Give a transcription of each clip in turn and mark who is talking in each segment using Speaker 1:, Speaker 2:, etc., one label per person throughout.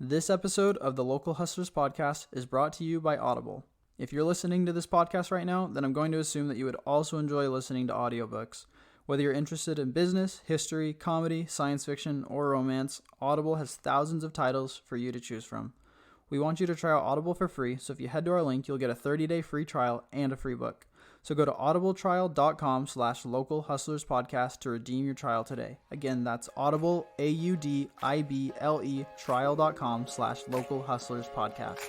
Speaker 1: This episode of the Local Hustlers podcast is brought to you by Audible. If you're listening to this podcast right now, then I'm going to assume that you would also enjoy listening to audiobooks. Whether you're interested in business, history, comedy, science fiction, or romance, Audible has thousands of titles for you to choose from. We want you to try out Audible for free, so if you head to our link, you'll get a 30-day free trial and a free book. So go to audibletrial.com/localhustlerspodcast to redeem your trial today. Again, that's Audible, AUDIBLE, trial.com/localhustlerspodcast.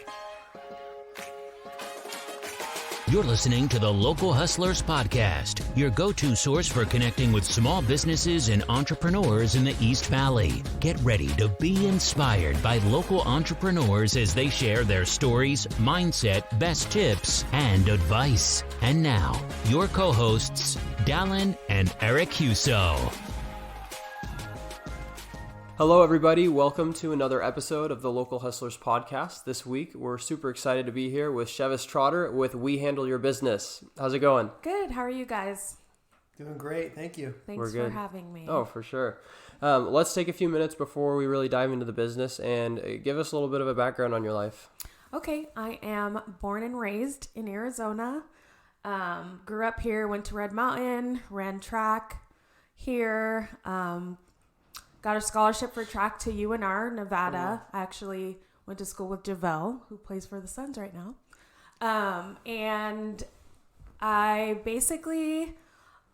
Speaker 2: You're listening to the Local Hustlers Podcast, your go-to source for connecting with small businesses and entrepreneurs in the East Valley. Get ready to be inspired by local entrepreneurs as they share their stories, mindset, best tips, and advice. And now, your co-hosts, Dallin and Eric Huso.
Speaker 3: Hello, everybody. Welcome to another episode of the Local Hustlers Podcast. This week, we're super excited to be here with Chevis Trotter with We Handle Your Business. How's it going?
Speaker 4: Good. How are you guys?
Speaker 5: Doing great. Thank you.
Speaker 4: Thanks for having me.
Speaker 3: Oh, for sure. Let's take a few minutes before we really dive into the business and give us a little bit of a background on your life.
Speaker 4: Okay. I am born and raised in Arizona. Grew up here, went to Red Mountain, ran track here. Got a scholarship for track to UNR, Nevada. I actually went to school with Javel, who plays for the Suns right now. And I basically,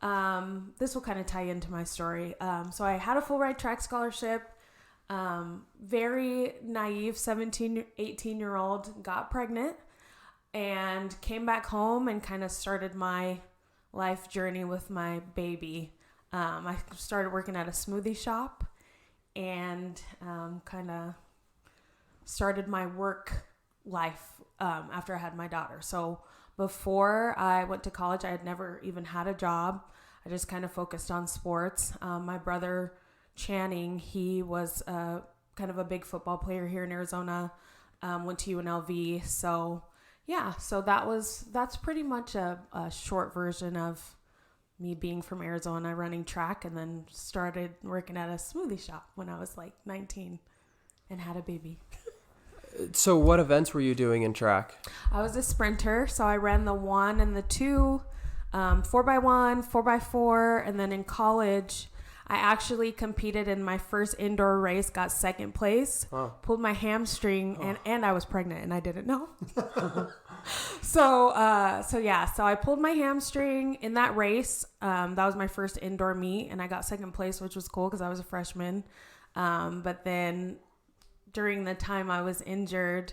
Speaker 4: this will kind of tie into my story. So I had a full ride track scholarship, very naive 17, 18-year-old, got pregnant and came back home and kind of started my life journey with my baby. I started working at a smoothie shop and kind of started my work life after I had my daughter. So before I went to college, I had never even had a job. I just kind of focused on sports. My brother, Channing, he was kind of a big football player here in Arizona, went to UNLV. So yeah, so that's pretty much a short version of me being from Arizona, running track, and then started working at a smoothie shop when I was like 19 and had a baby.
Speaker 3: So what events were you doing in track?
Speaker 4: I was a sprinter, so I ran the 1 and the 2, 4x1, 4x4, and then in college, I actually competed in my first indoor race, got second place, pulled my hamstring, and I was pregnant, and I didn't know. So I pulled my hamstring in that race. That was my first indoor meet, and I got second place, which was cool because I was a freshman. But then during the time I was injured,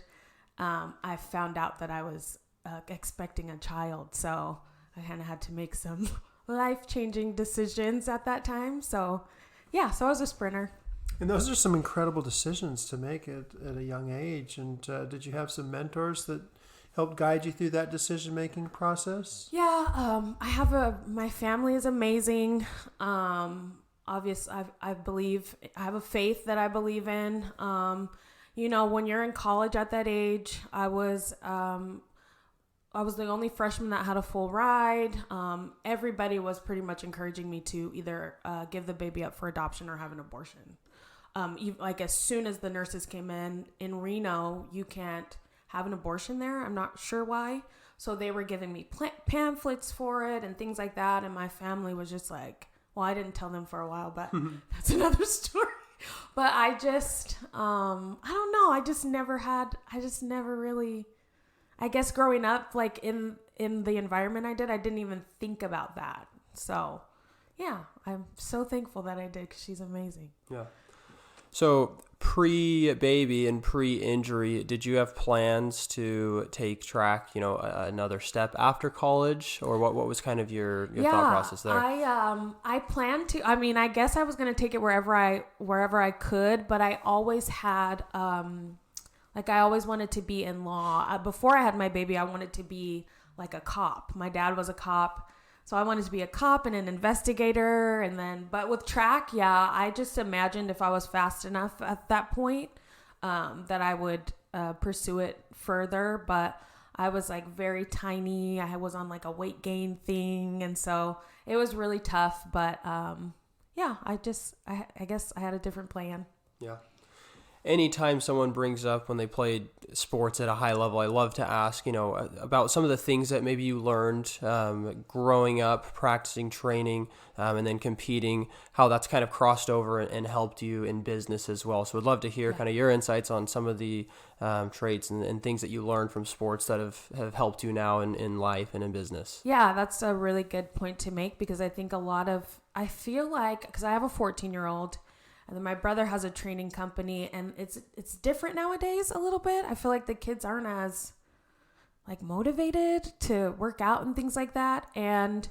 Speaker 4: I found out that I was expecting a child. So I kind of had to make some life-changing decisions at that time. So yeah, so I was a sprinter.
Speaker 5: And those are some incredible decisions to make at a young age. And did you have some mentors that helped guide you through that decision-making process?
Speaker 4: Yeah, my family is amazing. Obviously, I have a faith that I believe in. When you're in college at that age, I was the only freshman that had a full ride. Everybody was pretty much encouraging me to either give the baby up for adoption or have an abortion. Like as soon as the nurses came in Reno, you can't have an abortion there. I'm not sure why. So they were giving me pamphlets for it and things like that. And my family was just like, well, I didn't tell them for a while, but that's another story. But I just, I don't know. I just never really, I guess growing up, like in the environment I didn't even think about that. So yeah, I'm so thankful that I did because she's amazing.
Speaker 3: Yeah. So pre-baby and pre-injury, did you have plans to take track, another step after college, or what was kind of your thought process there?
Speaker 4: I planned to. I mean, I guess I was going to take it wherever I could, but I always had I always wanted to be in law. Before I had my baby, I wanted to be like a cop. My dad was a cop. So I wanted to be a cop and an investigator, but with track, I just imagined if I was fast enough at that point, that I would pursue it further. But I was like very tiny. I was on like a weight gain thing, and so it was really tough. But I guess I had a different plan.
Speaker 3: Yeah. anytime someone brings up when they played sports at a high level, I love to ask, about some of the things that maybe you learned growing up, practicing, training, and then competing, how that's kind of crossed over and helped you in business as well. So I'd love to hear kind of your insights on some of the traits and things that you learned from sports that have helped you now in life and in business.
Speaker 4: Yeah, that's a really good point to make, because I think I feel like, because I have a 14-year-old, and then my brother has a training company, and it's different nowadays a little bit. I feel like the kids aren't as like motivated to work out and things like that. And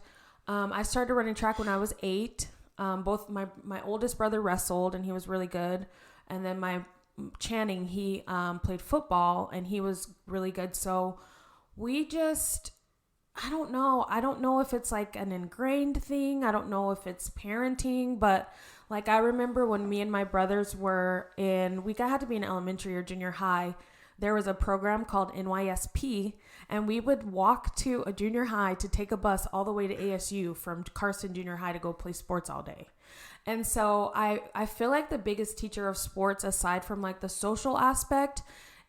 Speaker 4: I started running track when I was 8. Both my oldest brother wrestled, and he was really good. And then my Channing, he played football, and he was really good. So we just, I don't know if it's like an ingrained thing. I don't know if it's parenting, but like I remember when me and my brothers we had to be in elementary or junior high. There was a program called NYSP, and we would walk to a junior high to take a bus all the way to ASU from Carson Junior High to go play sports all day. And so I feel like the biggest teacher of sports, aside from like the social aspect,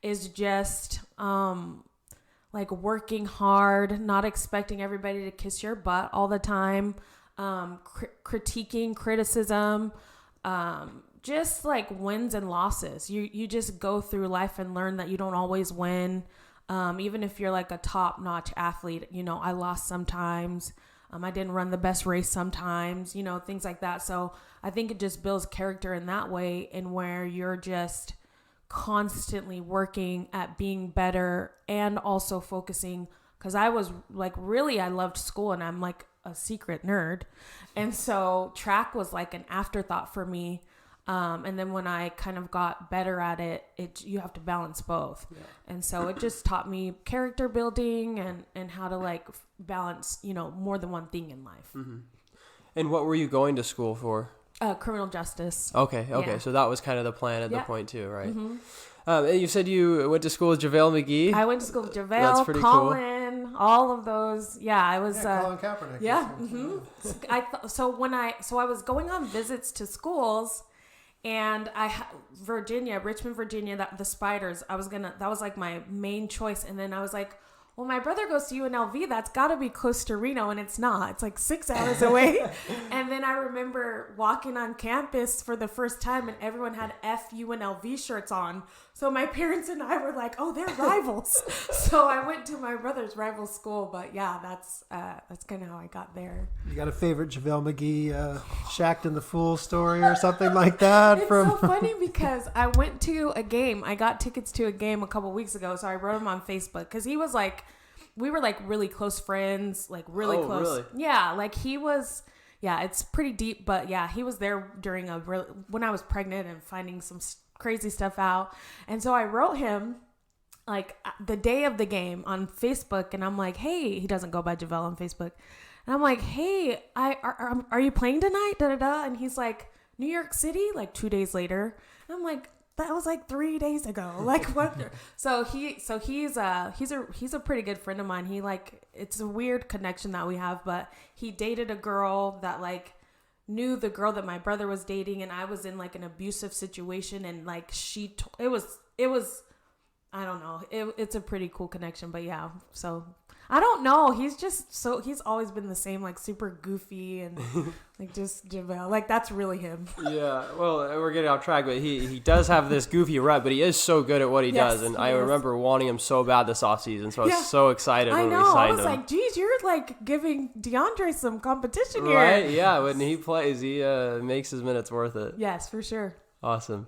Speaker 4: is just like working hard, not expecting everybody to kiss your butt all the time, critiquing, criticism, just like wins and losses. You just go through life and learn that you don't always win. Even if you're like a top-notch athlete, I lost sometimes. I didn't run the best race sometimes, things like that. So I think it just builds character in that way, and where you're just constantly working at being better and also focusing, because I was like, really, I loved school, and I'm like a secret nerd. And so track was like an afterthought for me. And then when I kind of got better at it, you have to balance both. Yeah. And so it just taught me character building and how to like balance, more than one thing in life.
Speaker 3: Mm-hmm. And what were you going to school for?
Speaker 4: Criminal justice.
Speaker 3: Okay.
Speaker 4: Yeah.
Speaker 3: So that was kind of the plan at the point too, right?
Speaker 4: Mm-hmm.
Speaker 3: And you said you went to school with JaVale McGee.
Speaker 4: I went to school with JaVale,
Speaker 3: That's pretty
Speaker 4: Colin, cool. All of those. Yeah, I was.
Speaker 5: Colin Kaepernick.
Speaker 4: Yeah. Mm-hmm. So I was going on visits to schools, and Richmond, Virginia, the Spiders. That was like my main choice, and then I was like, well, my brother goes to UNLV. That's got to be close to Reno, and it's not. It's like 6 hours away. And then I remember walking on campus for the first time, and everyone had UNLV shirts on. So my parents and I were like, oh, they're rivals. So I went to my brother's rival school. But yeah, that's kind of how I got there.
Speaker 5: You got a favorite JaVale McGee Shacked in the Fool story or something like that?
Speaker 4: It's so funny because I went to a game. I got tickets to a game a couple weeks ago. So I wrote him on Facebook, because he was like, we were like really close friends, like really close. Really? Yeah, like he was. Yeah, it's pretty deep, but yeah, he was there during when I was pregnant and finding some crazy stuff out. And so I wrote him like the day of the game on Facebook, and I'm like, hey, he doesn't go by JaVale on Facebook. And I'm like, hey, are you playing tonight? Da da da. And he's like, New York City, like 2 days later. And I'm like, that was like 3 days ago. Like what? So he's a pretty good friend of mine. He like, it's a weird connection that we have, but he dated a girl that like knew the girl that my brother was dating, and I was in like an abusive situation, and like it was I don't know. It's a pretty cool connection, but yeah. So I don't know. He's always been the same, like super goofy and like just JaVale. Like that's really him. Yeah.
Speaker 3: Well, we're getting off track, but he does have this goofy rep, but he is so good at what he does. And I remember wanting him so bad this offseason. So I was so excited when we signed him.
Speaker 4: I was like, geez, you're like giving DeAndre some competition here.
Speaker 3: Right. Yeah. When he plays, he makes his minutes worth it.
Speaker 4: Yes, for sure.
Speaker 3: Awesome.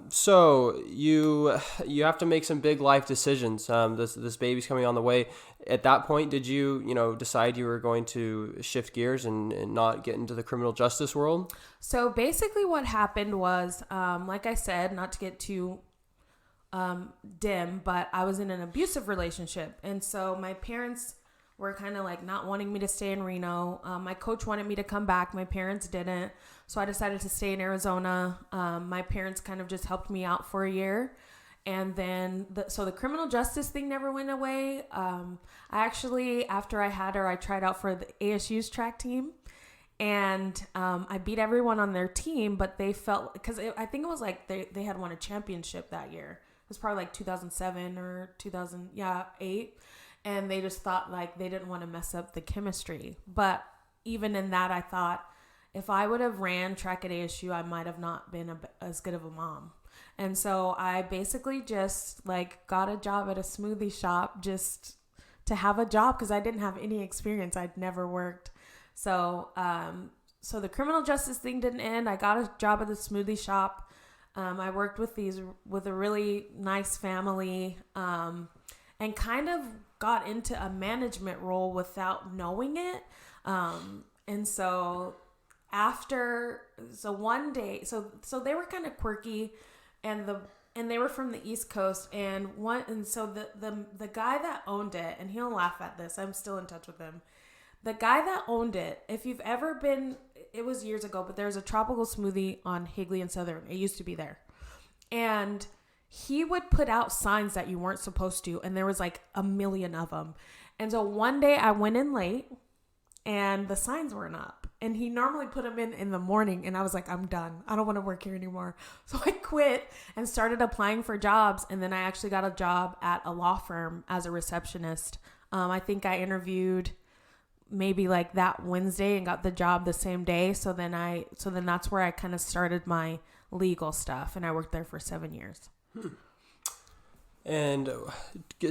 Speaker 3: So you have to make some big life decisions. This baby's coming on the way. At that point, did you decide you were going to shift gears and not get into the criminal justice world?
Speaker 4: So basically what happened was, like I said, not to get too dim, but I was in an abusive relationship. And so my parents were kind of like not wanting me to stay in Reno. My coach wanted me to come back. My parents didn't. So I decided to stay in Arizona. My parents kind of just helped me out for a year. And then, so the criminal justice thing never went away. I actually, after I had her, I tried out for the ASU's track team. And I beat everyone on their team, but they felt, because I think it was like they had won a championship that year. It was probably like 2007 or 2008. And they just thought like they didn't want to mess up the chemistry. But even in that, I thought if I would have ran track at ASU, I might have not been as good of a mom. And so I basically just like got a job at a smoothie shop just to have a job because I didn't have any experience. I'd never worked. So the criminal justice thing didn't end. I got a job at the smoothie shop. I worked with a really nice family, and kind of got into a management role without knowing it. And so one day, so they were kind of quirky, and they were from the East Coast, so the guy that owned it, and he'll laugh at this, I'm still in touch with him. The guy that owned it, if you've ever been, it was years ago, but there's a tropical smoothie on Higley and Southern. It used to be there. And he would put out signs that you weren't supposed to, and there was like a million of them. And so one day I went in late, and the signs weren't up. And he normally put them in the morning, and I was like, I'm done. I don't want to work here anymore. So I quit and started applying for jobs, and then I actually got a job at a law firm as a receptionist. I think I interviewed maybe like that Wednesday and got the job the same day. So then that's where I kind of started my legal stuff, and I worked there for 7 years.
Speaker 3: And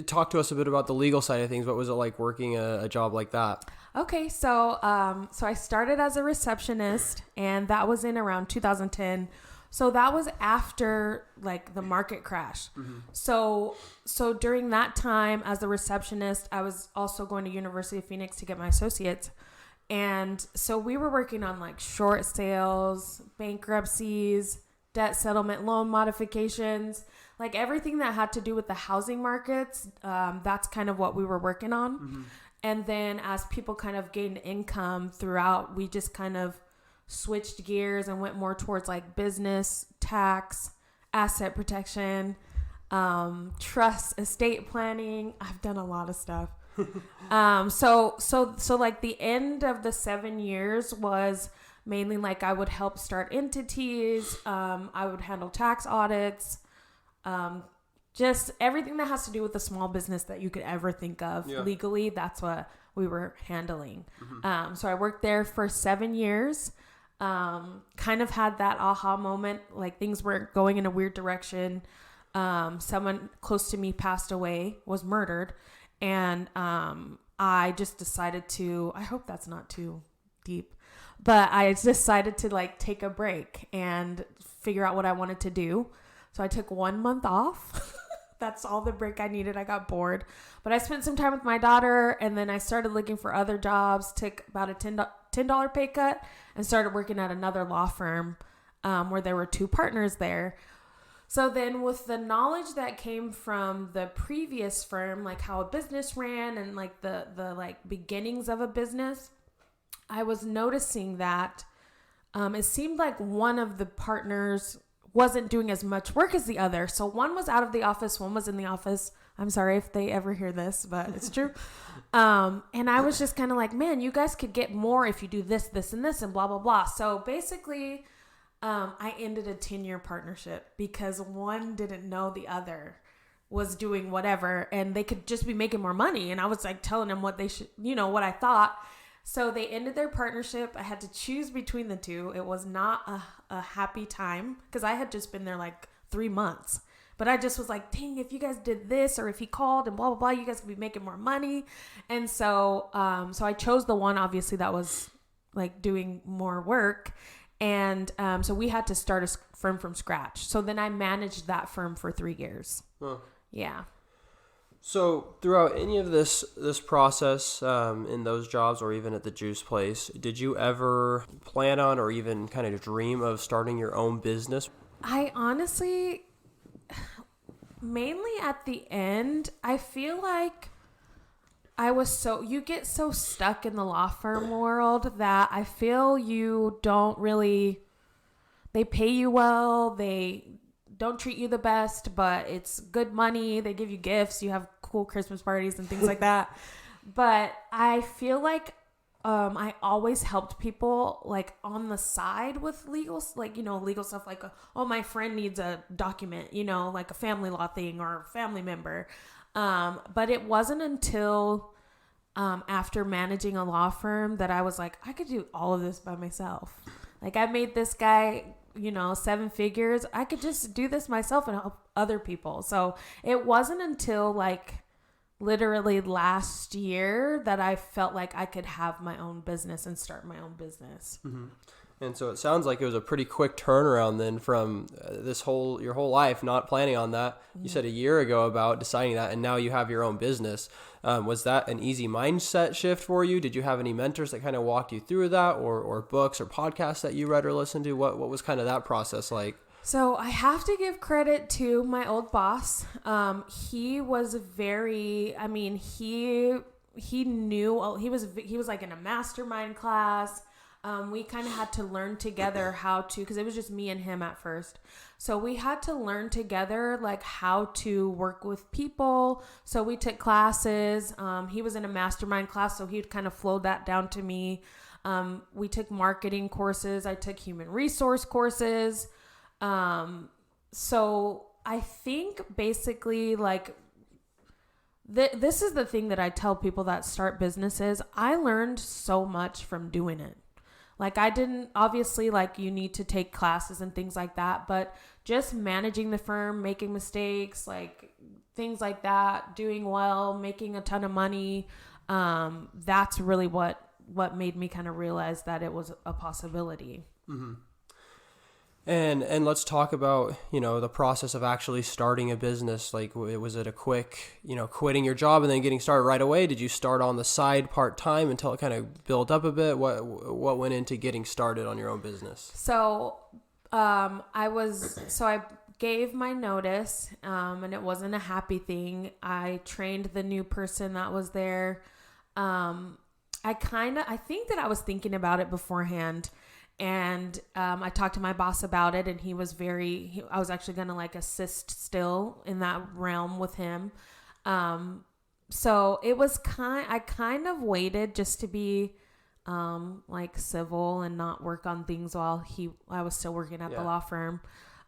Speaker 3: talk to us a bit about the legal side of things. What was it like working a job like that?
Speaker 4: Okay, so I started as a receptionist, and that was in around 2010. So that was after like the market crash. Mm-hmm. So during that time as a receptionist, I was also going to University of Phoenix to get my associates. And so we were working on like short sales, bankruptcies, debt settlement, loan modifications, like everything that had to do with the housing markets. That's kind of what we were working on. Mm-hmm. And then as people kind of gained income throughout, we just kind of switched gears and went more towards like business, tax, asset protection, trust, estate planning. I've done a lot of stuff. So like the end of the 7 years was mainly like I would help start entities. I would handle tax audits, just everything that has to do with the small business that you could ever think of legally. That's what we were handling. Mm-hmm. So I worked there for 7 years. Kind of had that aha moment, like things were going in a weird direction. Someone close to me passed away, was murdered. And I just decided to, I hope that's not too deep, but I decided to like take a break and figure out what I wanted to do. So I took 1 month off. That's all the break I needed. I got bored, but I spent some time with my daughter, and then I started looking for other jobs, took about a $10 pay cut, and started working at another law firm where there were 2 partners there. So then with the knowledge that came from the previous firm, like how a business ran and like the like beginnings of a business, I was noticing that it seemed like one of the partners wasn't doing as much work as the other. So one was out of the office, one was in the office. I'm sorry if they ever hear this, but it's true. And I was just kind of like, man, you guys could get more if you do this, this, and this, and blah, blah, blah. So basically, I ended a 10-year partnership because one didn't know the other was doing whatever, and they could just be making more money. And I was like telling them what they should, what I thought. So they ended their partnership. I had to choose between the 2. It was not a happy time because I had just been there like 3 months. But I just was like, dang, if you guys did this or if he called and blah, blah, blah, you guys could be making more money. And so I chose the one, obviously, that was like doing more work. And so we had to start a firm from scratch. So then I managed that firm for 3 years. Huh. Yeah.
Speaker 3: So throughout any of this process in those jobs or even at the juice place, did you ever plan on or even kind of dream of starting your own business?
Speaker 4: I honestly, mainly at the end, I feel like you get so stuck in the law firm world that I feel you don't really, they pay you well, they don't treat you the best, but it's good money. They give you gifts. You have cool Christmas parties and things like that. But I feel like I always helped people like on the side with legal, like, legal stuff, like, oh, my friend needs a document, like a family law thing or a family member. But it wasn't until after managing a law firm that I was like, I could do all of this by myself. Like, I made this guy, 7 figures. I could just do this myself and help other people. So it wasn't until like literally last year that I felt like I could have my own business and start my own business.
Speaker 3: Mm-hmm. And so it sounds like it was a pretty quick turnaround then from your whole life, not planning on that. You said a year ago about deciding that, and now you have your own business. Was that an easy mindset shift for you? Did you have any mentors that kind of walked you through that, or books or podcasts that you read or listened to? What was kind of that process like?
Speaker 4: So I have to give credit to my old boss. He was very, he knew, he was like in a mastermind class. We kind of had to learn together how to, because it was just me and him at first. So we had to learn together like how to work with people. So we took classes. He was in a mastermind class, so he'd kind of flowed that down to me. We took marketing courses. I took human resource courses. So I think basically like this is the thing that I tell people that start businesses. I learned so much from doing it. Like, I didn't, obviously, like, you need to take classes and things like that, but just managing the firm, making mistakes, like things like that, doing well, making a ton of money. That's really what made me kind of realize that it was a possibility.
Speaker 3: Mm-hmm. And let's talk about, the process of actually starting a business. Like, was it a quick, quitting your job and then getting started right away? Did you start on the side part-time until it kind of built up a bit? What went into getting started on your own business?
Speaker 4: So, I gave my notice, and it wasn't a happy thing. I trained the new person that was there. I think that I was thinking about it beforehand. And I talked to my boss about it, and he was I was actually going to like assist still in that realm with him. So it was I kind of waited just to be like civil and not work on things while I was still working at the law firm.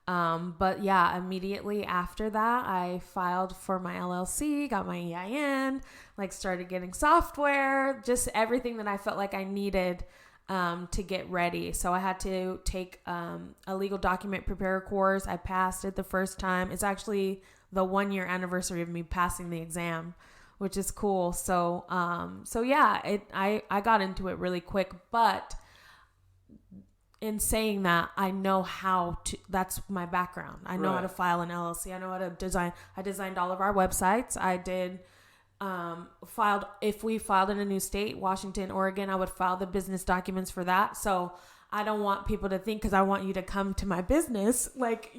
Speaker 4: But yeah, immediately after that, I filed for my LLC, got my EIN, like started getting software, just everything that I felt like I needed to get ready. So I had to take a legal document preparer course. I passed it the first time. It's actually the 1-year anniversary of me passing the exam, which is cool. So yeah, I got into it really quick, but in saying that, I know how to, that's my background. I know how to file an LLC. I know how to design. I designed all of our websites. I did if we filed in a new state, Washington, Oregon, I would file the business documents for that. So I don't want people to think, because I want you to come to my business, like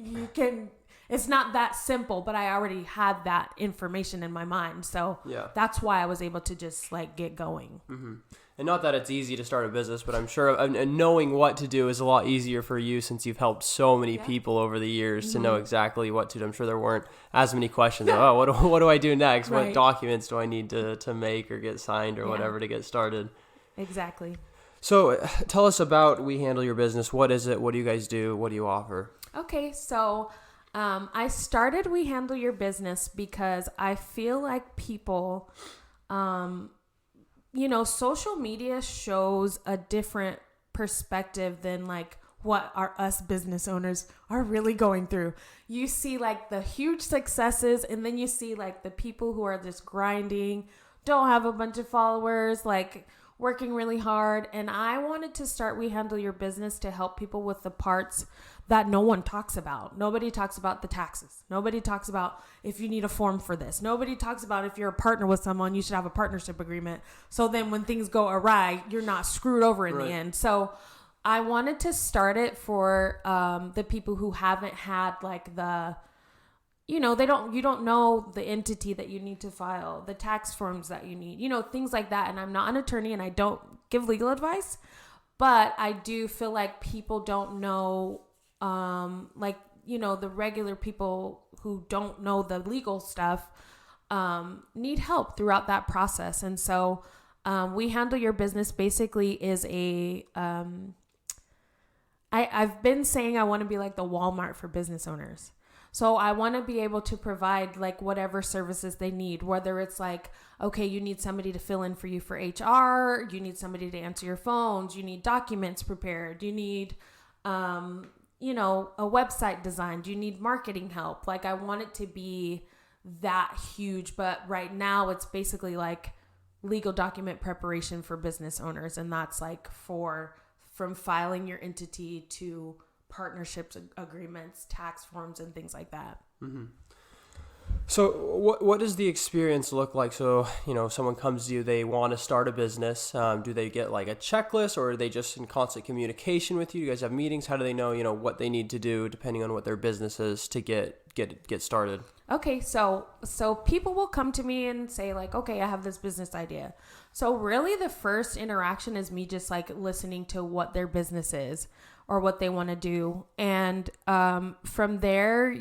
Speaker 4: it's not that simple, but I already had that information in my mind. So that's why I was able to just like get going.
Speaker 3: Mm-hmm. And not that it's easy to start a business, but I'm sure knowing what to do is a lot easier for you since you've helped so many people over the years to know exactly what to do. I'm sure there weren't as many questions. Oh, what do I do next? Right. What documents do I need to make or get signed or whatever to get started?
Speaker 4: Exactly.
Speaker 3: So tell us about We Handle Your Business. What is it? What do you guys do? What do you offer?
Speaker 4: Okay, so I started We Handle Your Business because I feel like people... social media shows a different perspective than like what us business owners are really going through. You see like the huge successes, and then you see like the people who are just grinding, don't have a bunch of followers, like working really hard. And I wanted to start We Handle Your Business to help people with the parts that no one talks about. Nobody talks about the taxes. Nobody talks about if you need a form for this. Nobody talks about if you're a partner with someone, you should have a partnership agreement. So then when things go awry, you're not screwed over in the end. So I wanted to start it for the people who haven't had like the, you don't know the entity that you need to file, the tax forms that you need, things like that. And I'm not an attorney and I don't give legal advice, but I do feel like people don't know the regular people who don't know the legal stuff, need help throughout that process. And so, We Handle Your Business basically is a, I've been saying I want to be like the Walmart for business owners. So I want to be able to provide like whatever services they need, whether it's like, okay, you need somebody to fill in for you for HR, you need somebody to answer your phones, you need documents prepared, you need, you know, a website designed, you need marketing help. Like I want it to be that huge, but right now it's basically like legal document preparation for business owners. And that's like from filing your entity to partnerships agreements, tax forms, and things like that.
Speaker 3: Mm-hmm. So what does the experience look like? So, you know, someone comes to you, they want to start a business. Do they get like a checklist, or are they just in constant communication with you? Do you guys have meetings? How do they know, you know, what they need to do depending on what their business is to get started?
Speaker 4: Okay, so people will come to me and say like, okay, I have this business idea. So really the first interaction is me just like listening to what their business is or what they want to do. And from there,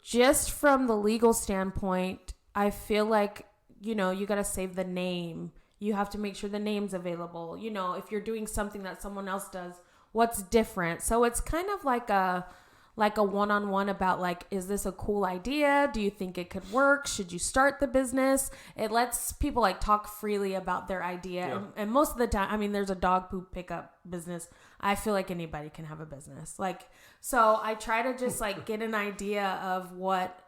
Speaker 4: just from the legal standpoint, I feel like, you know, you got to save the name. You have to make sure the name's available. You know, if you're doing something that someone else does, what's different? So it's kind of like a one-on-one about like, is this a cool idea? Do you think it could work? Should you start the business? It lets people like talk freely about their idea.
Speaker 3: Yeah.
Speaker 4: And most of the time, I mean, there's a dog poop pickup business. I feel like anybody can have a business. Like, so I try to just like get an idea of what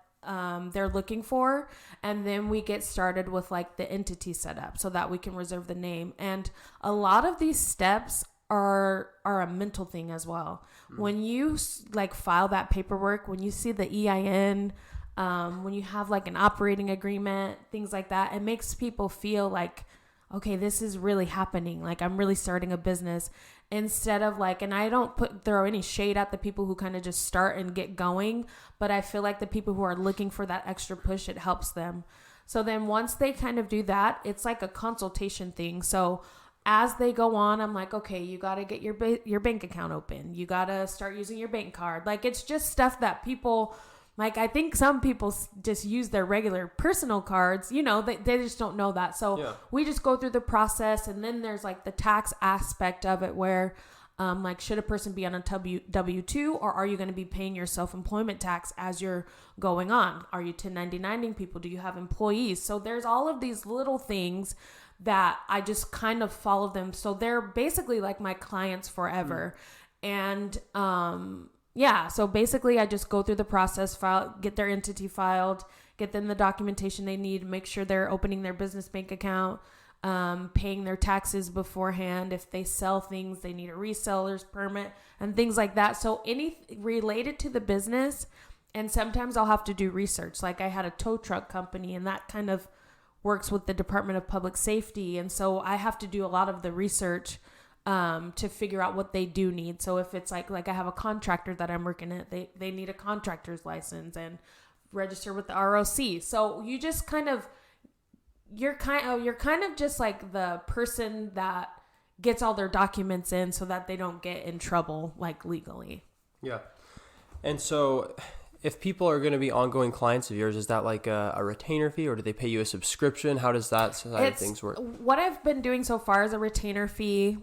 Speaker 4: they're looking for. And then we get started with like the entity setup so that we can reserve the name. And a lot of these steps are a mental thing as well. When you like file that paperwork, when you see the EIN, when you have like an operating agreement, things like that, it makes people feel like, okay, this is really happening. Like I'm really starting a business, instead of like, and I don't throw any shade at the people who kind of just start and get going, but I feel like the people who are looking for that extra push, it helps them. So then once they kind of do that, it's like a consultation thing. So as they go on, I'm like, okay, you got to get your bank account open. You got to start using your bank card. Like, it's just stuff that people, like, I think some people just use their regular personal cards, you know, they just don't know that. So we just go through the process. And then there's like the tax aspect of it where, like, should a person be on a W-2, or are you going to be paying your self-employment tax as you're going on? Are you 1099ing people? Do you have employees? So there's all of these little things that I just kind of follow them. So they're basically like my clients forever. And, so basically I just go through the process, get their entity filed, get them the documentation they need, make sure they're opening their business bank account, paying their taxes beforehand. If they sell things, they need a reseller's permit and things like that. So anything related to the business. And sometimes I'll have to do research. Like I had a tow truck company, and that kind of works with the Department of Public Safety. And so I have to do a lot of the research to figure out what they do need. So if it's like I have a contractor that I'm working at, they need a contractor's license and register with the ROC. So you just you're kind of just like the person that gets all their documents in so that they don't get in trouble, like legally. Yeah.
Speaker 3: And so if people are going to be ongoing clients of yours, is that like a retainer fee, or do they pay you a subscription? How does that side of things work?
Speaker 4: What I've been doing so far is a retainer fee.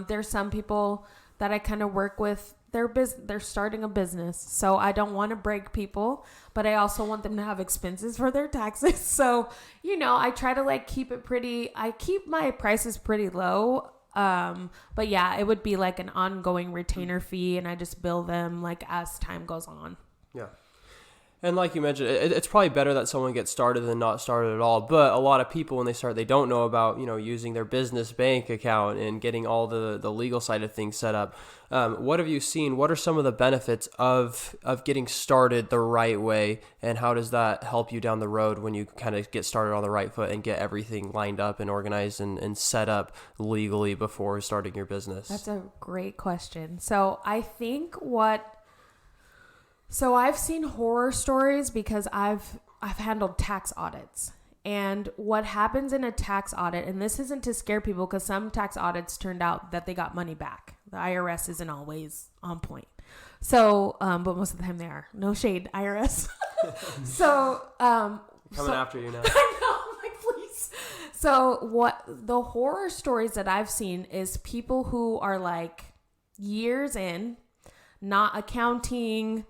Speaker 4: There's some people that I kind of work with. They're starting a business, so I don't want to break people, but I also want them to have expenses for their taxes. So, you know, I try to like I keep my prices pretty low. But yeah, it would be like an ongoing retainer fee, and I just bill them like as time goes on.
Speaker 3: Yeah. And like you mentioned, it's probably better that someone gets started than not started at all. But a lot of people, when they start, they don't know about, you know, using their business bank account and getting all the legal side of things set up. What have you seen? What are some of the benefits of getting started the right way? And how does that help you down the road when you kind of get started on the right foot and get everything lined up and organized and set up legally before starting your business?
Speaker 4: That's a great question. So I think So I've seen horror stories because I've handled tax audits. And what happens in a tax audit, and this isn't to scare people because some tax audits turned out that they got money back. The IRS isn't always on point. So, but most of the time they are. No shade, IRS. So,
Speaker 3: Coming after you now.
Speaker 4: I know, I'm like, please So what the horror stories that I've seen is people who are like years in, not accounting,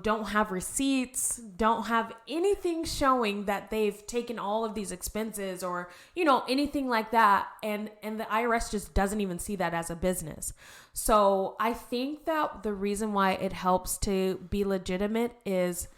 Speaker 4: don't have receipts, don't have anything showing that they've taken all of these expenses or, anything like that. And the IRS just doesn't even see that as a business. So I think that the reason why it helps to be legitimate is,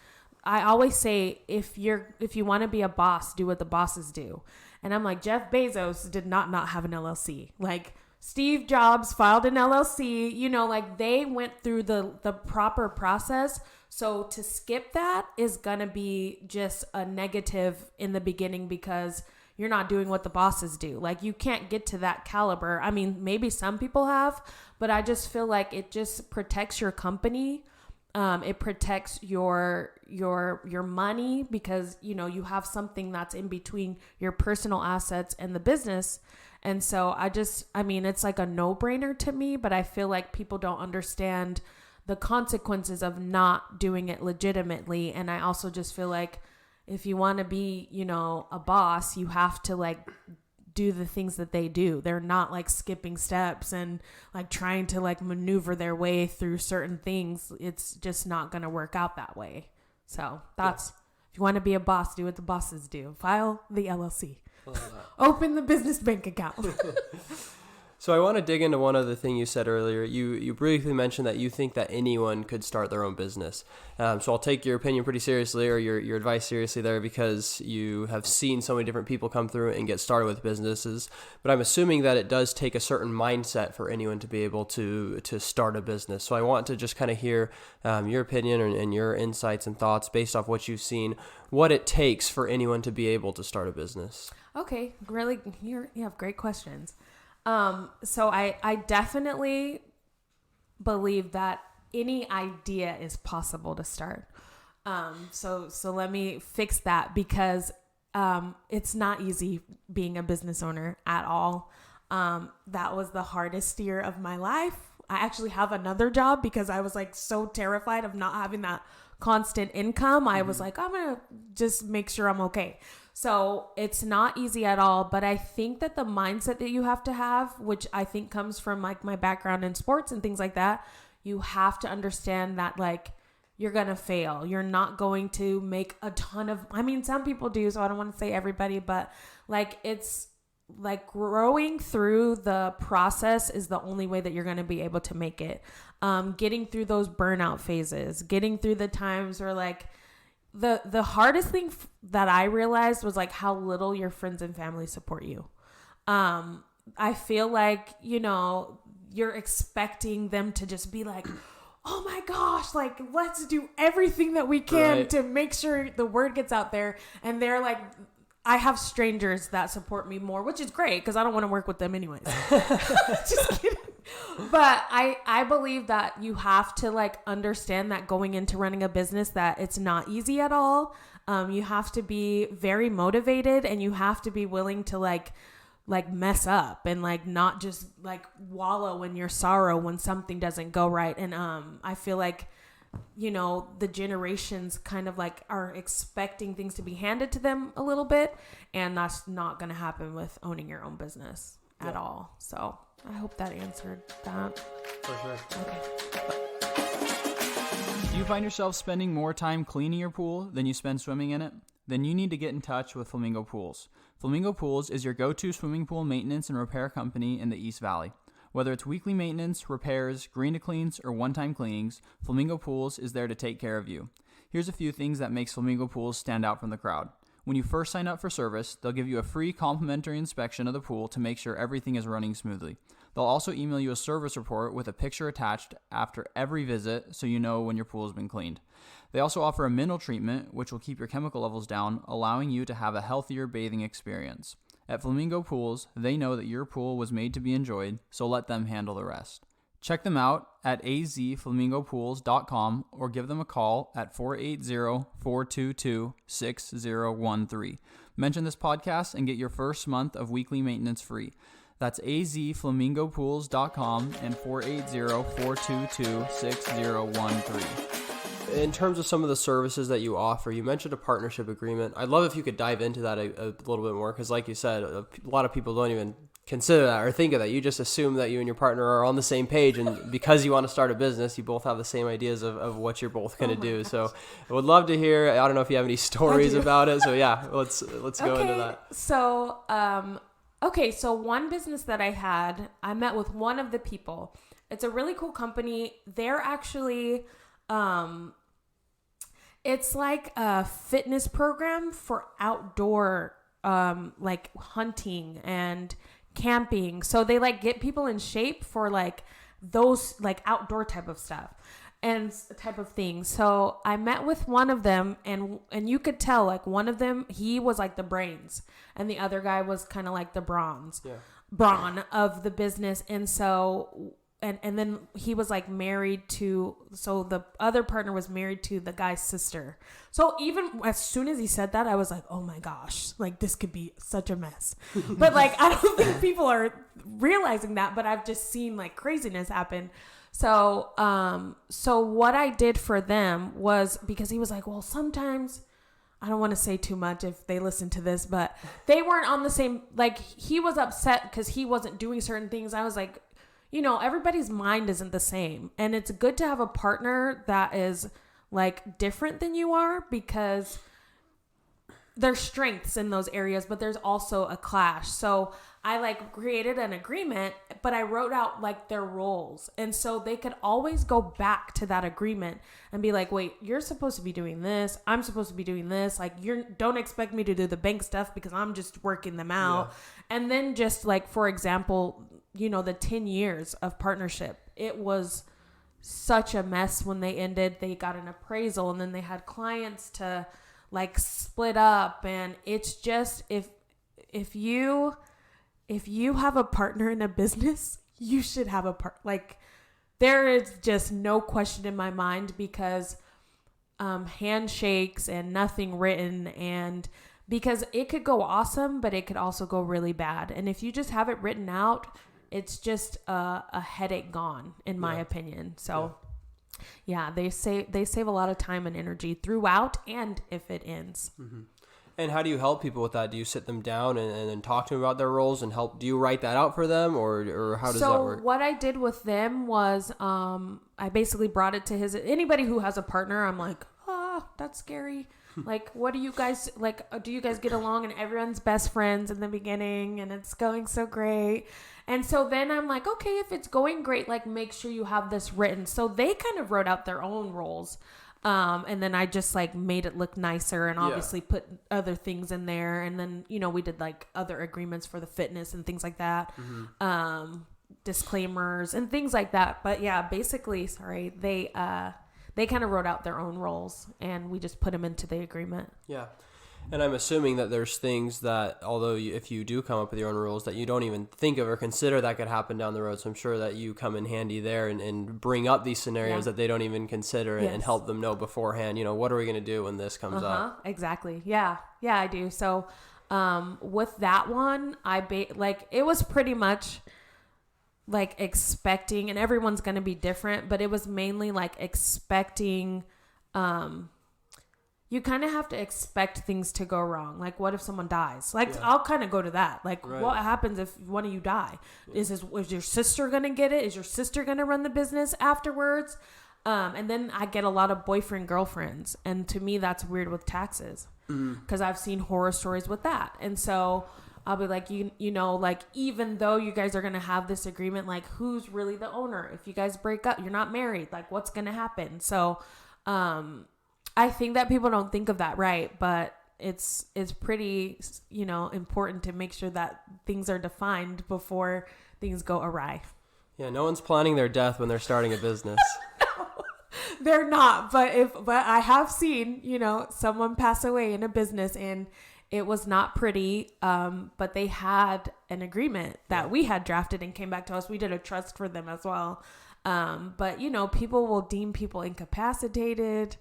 Speaker 4: I always say, if you want to be a boss, do what the bosses do. And I'm like, Jeff Bezos did not have an LLC. Like, Steve Jobs filed an LLC, like they went through the proper process. So to skip that is going to be just a negative in the beginning because you're not doing what the bosses do. Like, you can't get to that caliber. I mean, maybe some people have, but I just feel like it just protects your company. It protects your money because, you have something that's in between your personal assets and the business. And so it's like a no-brainer to me, but I feel like people don't understand the consequences of not doing it legitimately. And I also just feel like if you want to be, a boss, you have to like do the things that they do. They're not like skipping steps and like trying to like maneuver their way through certain things. It's just not going to work out that way. So that's, if you want to be a boss, do what the bosses do. File the LLC. Open the business bank account.
Speaker 3: So I want to dig into one other thing you said earlier. You briefly mentioned that you think that anyone could start their own business. So I'll take your opinion pretty seriously, or your advice seriously there, because you have seen so many different people come through and get started with businesses. But I'm assuming that it does take a certain mindset for anyone to be able to start a business. So I want to just kind of hear your opinion and your insights and thoughts based off what you've seen, what it takes for anyone to be able to start a business.
Speaker 4: Okay, really, you have great questions. So I definitely believe that any idea is possible to start. So let me fix that because, it's not easy being a business owner at all. That was the hardest year of my life. I actually have another job because I was like so terrified of not having that constant income. I was like, I'm going to just make sure I'm okay. So it's not easy at all, but I think that the mindset that you have to have, which I think comes from like my background in sports and things like that, you have to understand that like you're going to fail. You're not going to make a ton of, some people do, so I don't want to say everybody, but like it's like growing through the process is the only way that you're going to be able to make it. Getting through those burnout phases, getting through the times where like, the hardest thing that I realized was like how little your friends and family support you. I feel like, you're expecting them to just be like, oh my gosh, like let's do everything that we can to make sure the word gets out there. And they're like, I have strangers that support me more, which is great because I don't want to work with them anyways. Just kidding. But I believe that you have to like understand that going into running a business that it's not easy at all. You have to be very motivated and you have to be willing to like mess up and like not just like wallow in your sorrow when something doesn't go right. And I feel like the generations kind of like are expecting things to be handed to them a little bit, and that's not going to happen with owning your own business at all. So I hope that answered that.
Speaker 3: For sure.
Speaker 4: Okay.
Speaker 1: Do you find yourself spending more time cleaning your pool than you spend swimming in it? Then you need to get in touch with Flamingo Pools. Flamingo Pools is your go-to swimming pool maintenance and repair company in the East Valley. Whether it's weekly maintenance, repairs, green to cleans, or one-time cleanings, Flamingo Pools is there to take care of you. Here's a few things that makes Flamingo Pools stand out from the crowd. When you first sign up for service, they'll give you a free complimentary inspection of the pool to make sure everything is running smoothly. They'll also email you a service report with a picture attached after every visit so you know when your pool has been cleaned. They also offer a mineral treatment, which will keep your chemical levels down, allowing you to have a healthier bathing experience. At Flamingo Pools, they know that your pool was made to be enjoyed, so let them handle the rest. Check them out at azflamingopools.com or give them a call at 480-422-6013. Mention this podcast and get your first month of weekly maintenance free. That's azflamingopools.com and 480-422-6013.
Speaker 3: in terms of some of the services that you offer, you mentioned a partnership agreement. I'd love if you could dive into that a little bit more, because like you said, a lot of people don't even consider that or think of that. You just assume that you and your partner are on the same page, and because you want to start a business, you both have the same ideas of what you're both going to do. Gosh. So I would love to hear, I don't know if you have any stories about it. So yeah, let's go into that.
Speaker 4: So, so one business that I met with one of the people. It's a really cool company. They're actually, it's like a fitness program for outdoor, like hunting and camping. So they like get people in shape for like those like outdoor type of stuff and type of things. So I met with one of them, and you could tell like one of them, he was like the brains, and the other guy was kind of like the brawn of the business. And so and then he was like married to, so the other partner was married to the guy's sister. So even as soon as he said that, I was like, oh my gosh, like this could be such a mess. But like, I don't think people are realizing that, but I've just seen like craziness happen. So, so what I did for them was, because he was like, well, sometimes, I don't want to say too much if they listen to this, but they weren't on the same, like he was upset because he wasn't doing certain things. I was like, you know, everybody's mind isn't the same. And it's good to have a partner that is like different than you are, because there's strengths in those areas, but there's also a clash. So I like created an agreement, but I wrote out like their roles. And so they could always go back to that agreement and be like, wait, you're supposed to be doing this. I'm supposed to be doing this. Like, don't expect me to do the bank stuff because I'm just working them out. Yeah. And then just like, for example, you know, the 10 years of partnership, it was such a mess when they ended. They got an appraisal, and then they had clients to like split up. And it's just, if you have a partner in a business, you should have a like, there is just no question in my mind, because handshakes and nothing written, and because it could go awesome, but it could also go really bad. And if you just have it written out, it's just a headache gone, in my opinion. So yeah, they save a lot of time and energy throughout, and if it ends.
Speaker 3: Mm-hmm. And how do you help people with that? Do you sit them down and talk to them about their roles and help? Do you write that out for them, or how does that work? So what
Speaker 4: I did with them was I basically brought it to anybody who has a partner. I'm like, that's scary. Like, what do you guys, like, do you guys get along? And everyone's best friends in the beginning, and it's going so great. And so then I'm like, okay, if it's going great, like, make sure you have this written. So they kind of wrote out their own roles. And then I just like made it look nicer, and obviously put other things in there. And then, you know, we did like other agreements for the fitness and things like that. Mm-hmm. Disclaimers and things like that. But yeah, basically, they kind of wrote out their own roles, and we just put them into the agreement. Yeah.
Speaker 3: And I'm assuming that there's things that, although if you do come up with your own rules, that you don't even think of or consider that could happen down the road. So I'm sure that you come in handy there and bring up these scenarios that they don't even consider, and help them know beforehand, you know, what are we going to do when this comes up?
Speaker 4: Exactly. Yeah. Yeah, I do. So with that one, it was pretty much like expecting, and everyone's going to be different, but it was mainly like expecting, you kind of have to expect things to go wrong. Like, what if someone dies? Like, I'll kind of go to that. Like, what happens if one of you die? Yeah. Is your sister going to get it? Is your sister going to run the business afterwards? And then I get a lot of boyfriend girlfriends. And to me, that's weird with taxes, because I've seen horror stories with that. And so I'll be like, you know, like, even though you guys are going to have this agreement, like, who's really the owner? If you guys break up, you're not married. Like, what's going to happen? So, I think that people don't think of that, right? But it's pretty, you know, important to make sure that things are defined before things go awry.
Speaker 3: Yeah, no one's planning their death when they're starting a business.
Speaker 4: No, they're not. But I have seen, you know, someone pass away in a business, and it was not pretty. But they had an agreement that we had drafted and came back to us. We did a trust for them as well. But, you know, people will deem people incapacitated.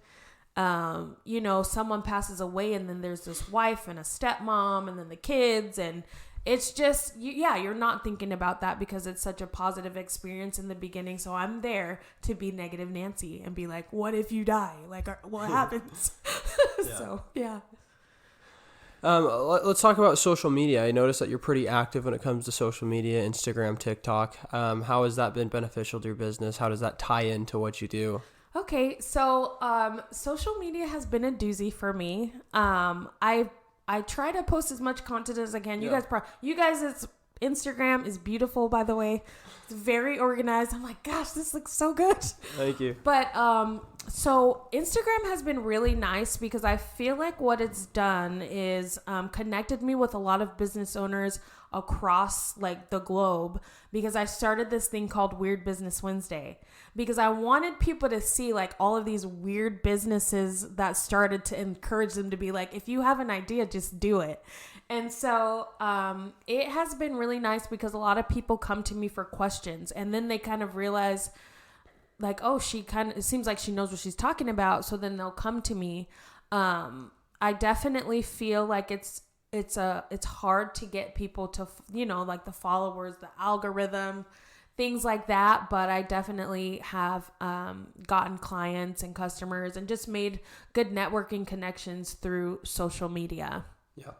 Speaker 4: You know, someone passes away, and then there's this wife and a stepmom, and then the kids, and it's just, you're not thinking about that because it's such a positive experience in the beginning. So I'm there to be negative Nancy and be like, what if you die? Like, what happens? So, yeah.
Speaker 3: Let's talk about social media. I noticed that you're pretty active when it comes to social media, Instagram, TikTok. How has that been beneficial to your business? How does that tie into what you do?
Speaker 4: Okay, so social media has been a doozy for me. I try to post as much content as I can. You guys' Instagram is beautiful, by the way. It's very organized. I'm like, gosh, this looks so good.
Speaker 3: Thank you.
Speaker 4: But so Instagram has been really nice because I feel like what it's done is connected me with a lot of business owners across like the globe, because I started this thing called Weird Business Wednesday because I wanted people to see like all of these weird businesses that started to encourage them to be like, if you have an idea, just do it. And so it has been really nice because a lot of people come to me for questions and then they kind of realize like, oh, it seems like she knows what she's talking about. So then they'll come to me. I definitely feel like it's hard to get people to, like the followers, the algorithm, things like that. But I definitely have gotten clients and customers and just made good networking connections through social media.
Speaker 3: Yeah.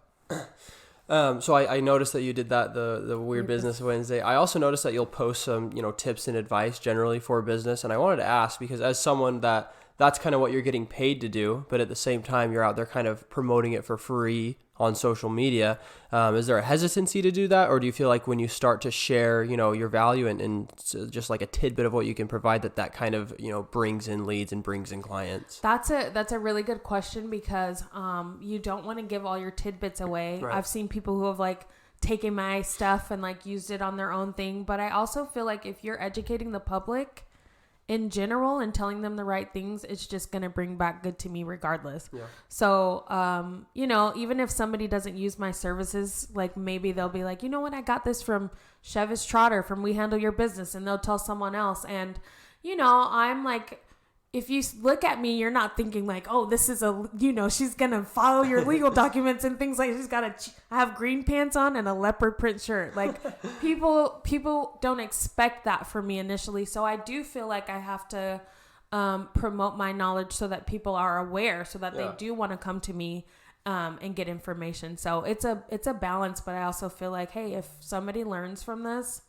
Speaker 3: So I noticed that you did that, the Weird Business Wednesday. I also noticed that you'll post some, tips and advice generally for business. And I wanted to ask, because as someone that's kind of what you're getting paid to do, but at the same time, you're out there kind of promoting it for free on social media. Is there a hesitancy to do that? Or do you feel like when you start to share, your value and just like a tidbit of what you can provide, that kind of, brings in leads and brings in clients?
Speaker 4: That's a really good question because you don't want to give all your tidbits away.
Speaker 3: Right.
Speaker 4: I've seen people who have like taken my stuff and like used it on their own thing. But I also feel like if you're educating the public in general and telling them the right things, it's just going to bring back good to me regardless. Yeah. So, even if somebody doesn't use my services, like maybe they'll be like, you know what, I got this from Chevis Trotter from We Handle Your Business, and they'll tell someone else. And, I'm like, if you look at me, you're not thinking like, oh, this is she's going to follow your legal documents and things like, she's got to have green pants on and a leopard print shirt. Like people don't expect that from me initially. So I do feel like I have to promote my knowledge so that people are aware, so that they do want to come to me and get information. So it's a balance, but I also feel like, hey, if somebody learns from this,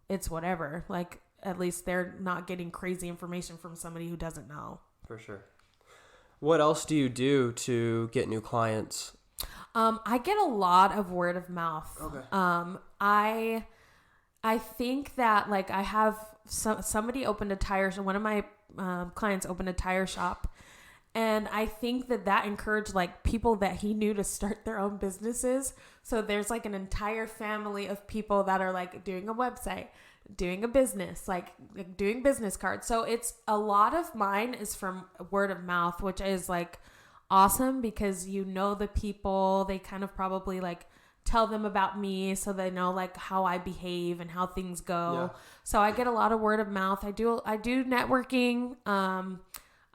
Speaker 4: it's whatever. Like, at least they're not getting crazy information from somebody who doesn't know.
Speaker 3: For sure. What else do you do to get new clients?
Speaker 4: I get a lot of word of mouth. Okay. I think that like I have somebody opened a tire shop. One of my clients opened a tire shop. And I think that encouraged like people that he knew to start their own businesses. So there's like an entire family of people that are like doing a website, doing a business, like doing business cards. So it's a lot of mine is from word of mouth, which is like awesome because the people, they kind of probably like tell them about me so they know like how I behave and how things go. Yeah. So I get a lot of word of mouth. I do networking.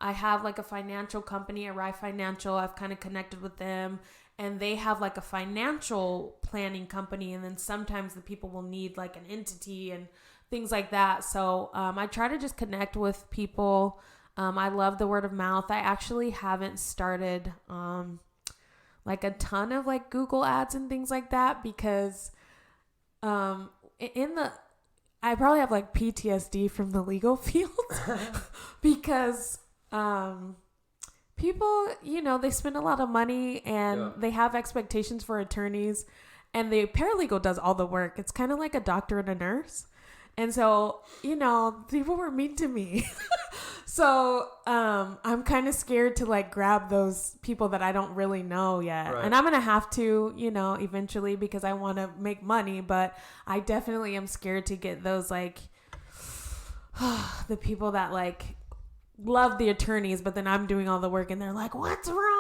Speaker 4: I have like a financial company, Arrive Financial. I've kind of connected with them, and they have like a financial planning company. And then sometimes the people will need like an entity and things like that. So I try to just connect with people. I love the word of mouth. I actually haven't started like a ton of like Google ads and things like that because I probably have like PTSD from the legal field because people, they spend a lot of money and they have expectations for attorneys, and the paralegal does all the work. It's kind of like a doctor and a nurse. And so, people were mean to me. So, I'm kind of scared to like grab those people that I don't really know yet. Right. And I'm going to have to, eventually because I want to make money, but I definitely am scared to get those like the people that like love the attorneys, but then I'm doing all the work and they're like, what's wrong?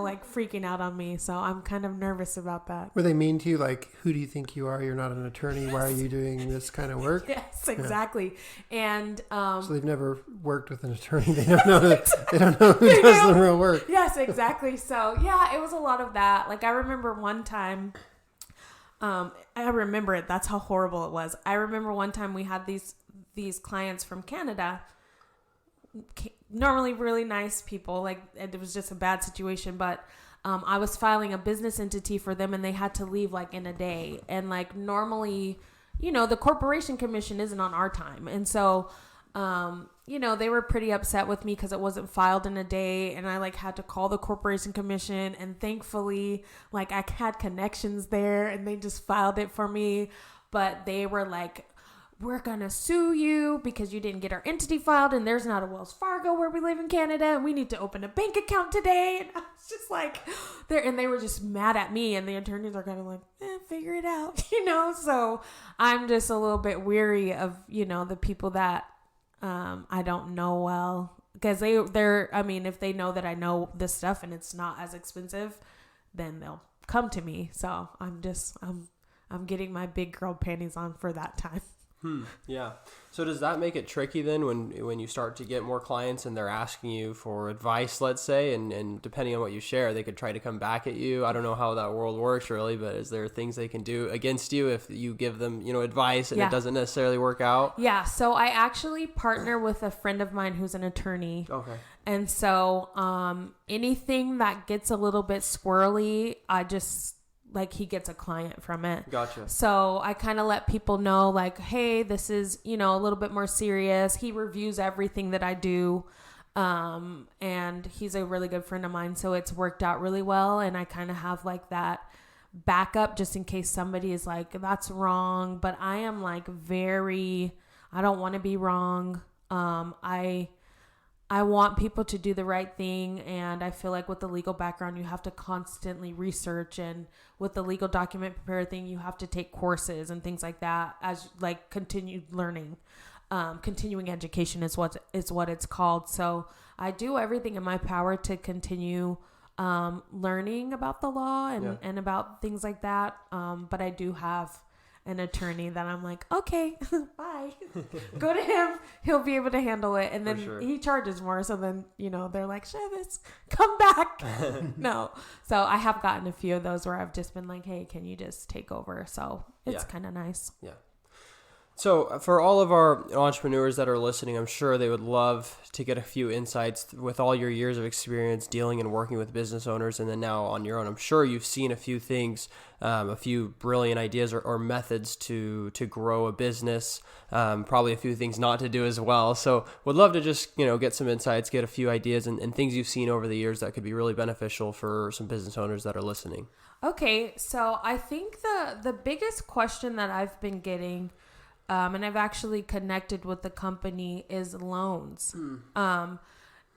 Speaker 4: Like freaking out on me. So I'm kind of nervous about that.
Speaker 5: Were they mean to you? Like, who do you think you are? You're not an attorney. Why are you doing this kind of work?
Speaker 4: Yes, exactly. Yeah. And
Speaker 5: so they've never worked with an attorney. They don't know they don't know who does the real work.
Speaker 4: Yes, exactly. So yeah, it was a lot of that. Like I remember one time I remember it. That's how horrible it was. I remember one time we had these clients from Canada, normally really nice people. Like, it was just a bad situation, but I was filing a business entity for them and they had to leave like in a day. And like normally, the corporation commission isn't on our time. And so, they were pretty upset with me because it wasn't filed in a day, and I like had to call the corporation commission, and thankfully like I had connections there and they just filed it for me. But they were like, we're gonna sue you because you didn't get our entity filed, and there's not a Wells Fargo where we live in Canada, and we need to open a bank account today. And I was just like, they were just mad at me, and the attorneys are kind of like, figure it out, So I'm just a little bit weary of, the people that I don't know well, because if they know that I know this stuff and it's not as expensive, then they'll come to me. So I'm getting my big girl panties on for that time.
Speaker 3: Yeah. So does that make it tricky then when you start to get more clients and they're asking you for advice, let's say, and depending on what you share, they could try to come back at you? I don't know how that world works really, but is there things they can do against you if you give them, advice and it doesn't necessarily work out? Yeah.
Speaker 4: So I actually partner with a friend of mine who's an attorney.
Speaker 3: Okay.
Speaker 4: And so anything that gets a little bit squirrely, I just... like he gets a client from it.
Speaker 3: Gotcha.
Speaker 4: So I kind of let people know like, hey, this is, a little bit more serious. He reviews everything that I do. And he's a really good friend of mine. So it's worked out really well. And I kind of have like that backup just in case somebody is like, that's wrong. But I am like I don't want to be wrong. I want people to do the right thing, and I feel like with the legal background, you have to constantly research, and with the legal document preparer thing, you have to take courses and things like that as like continued learning. Continuing education is what it's called. So I do everything in my power to continue learning about the law and about things like that. But I do have an attorney that I'm like, okay, bye. Go to him. He'll be able to handle it. And then he charges more. So then, they're like, Chevis, come back. No. So I have gotten a few of those where I've just been like, hey, can you just take over? So it's kind of nice.
Speaker 3: Yeah. So for all of our entrepreneurs that are listening, I'm sure they would love to get a few insights with all your years of experience dealing and working with business owners, and then now on your own. I'm sure you've seen a few things, a few brilliant ideas or methods to grow a business, probably a few things not to do as well. So would love to just, get some insights, get a few ideas and things you've seen over the years that could be really beneficial for some business owners that are listening.
Speaker 4: Okay, so I think the biggest question that I've been getting, and I've actually connected with the company, is loans.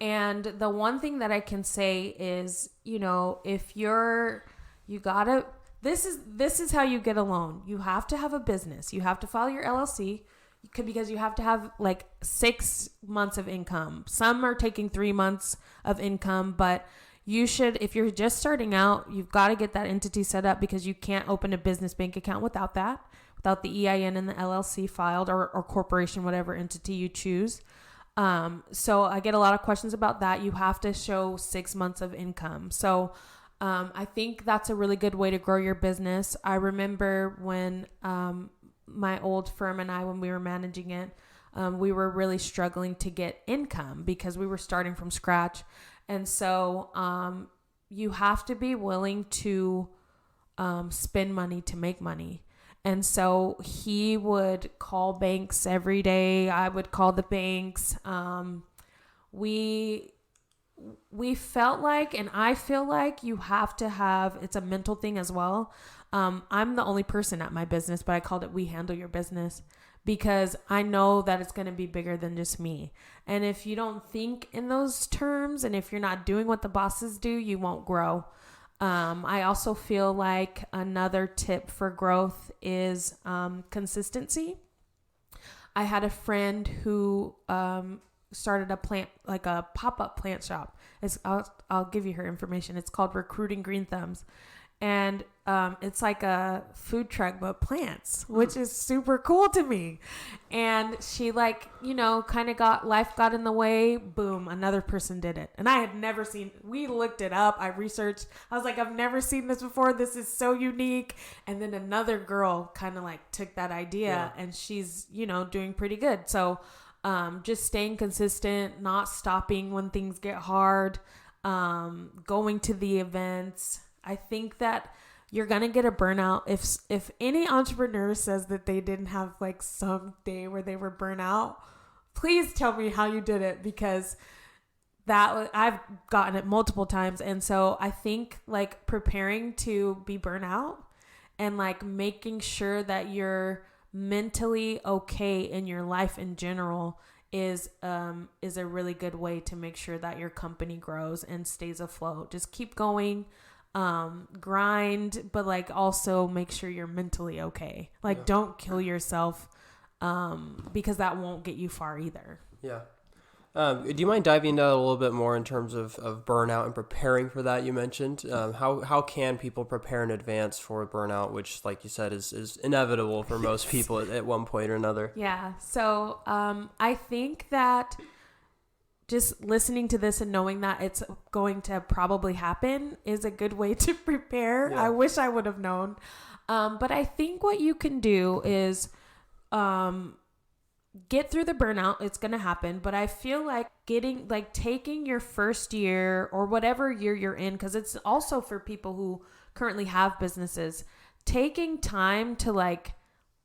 Speaker 4: And the one thing that I can say is, if this is how you get a loan. You have to have a business. You have to file your LLC because you have to have like 6 months of income. Some are taking 3 months of income, but you should, if you're just starting out, you've got to get that entity set up because you can't open a business bank account without that. Without the EIN and the LLC filed or corporation, whatever entity you choose. So I get a lot of questions about that. You have to show 6 months of income. So I think that's a really good way to grow your business. I remember when my old firm and I, when we were managing it, we were really struggling to get income because we were starting from scratch. And so you have to be willing to spend money to make money. And so he would call banks every day. I would call the banks. We felt like, and I feel like you have to have, it's a mental thing as well. I'm the only person at my business, but I called it We Handle Your Business because I know that it's going to be bigger than just me. And if you don't think in those terms, and if you're not doing what the bosses do, you won't grow. I also feel like another tip for growth is consistency. I had a friend who started a pop-up plant shop. I'll give you her information. It's called Recruiting Green Thumbs. and it's like a food truck but plants, which is super cool to me. And she like, kind of life got in the way. Boom, another person did it. And I had never seen, we looked it up. I researched. I was like, I've never seen this before. This is so unique. And then another girl kind of like took that idea and she's, doing pretty good. So just staying consistent, not stopping when things get hard, going to the events. I think that you're going to get a burnout. If any entrepreneur says that they didn't have like some day where they were burnt out, please tell me how you did it, because I've gotten it multiple times. And so I think like preparing to be burnt out and like making sure that you're mentally okay in your life in general is a really good way to make sure that your company grows and stays afloat. Just keep going. Grind, but like also make sure you're mentally okay. Like don't kill yourself, because that won't get you far either.
Speaker 3: Yeah. Do you mind diving into that a little bit more in terms of burnout and preparing for that? You mentioned, how can people prepare in advance for burnout, which like you said is inevitable for most people at one point or another? Yeah.
Speaker 4: So, I think that just listening to this and knowing that it's going to probably happen is a good way to prepare. Yeah. I wish I would have known. But I think what you can do is get through the burnout. It's going to happen. But I feel like taking your first year or whatever year you're in, because it's also for people who currently have businesses, taking time to like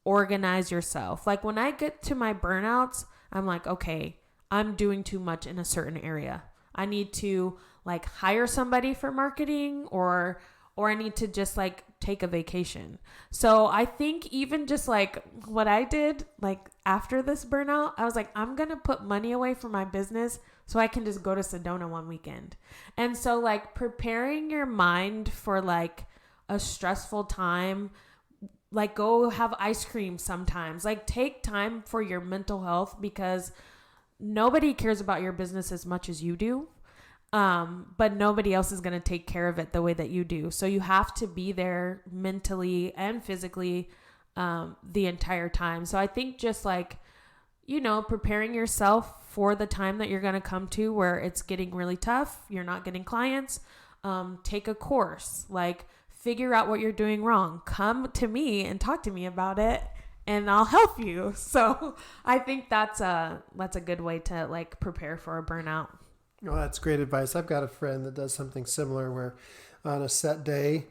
Speaker 4: organize yourself. Like when I get to my burnouts, I'm like, okay, I'm doing too much in a certain area. I need to like hire somebody for marketing or I need to just like take a vacation. So I think even just like what I did, like after this burnout, I was like, I'm going to put money away for my business so I can just go to Sedona one weekend. And so like preparing your mind for like a stressful time, like go have ice cream sometimes, like take time for your mental health, because nobody cares about your business as much as you do. But nobody else is going to take care of it the way that you do. So you have to be there mentally and physically, the entire time. So I think just like, preparing yourself for the time that you're going to come to where it's getting really tough, you're not getting clients, take a course, like figure out what you're doing wrong, come to me and talk to me about it, and I'll help you. So I think that's a good way to like prepare for a burnout.
Speaker 5: Well, that's great advice. I've got a friend that does something similar where on a set day,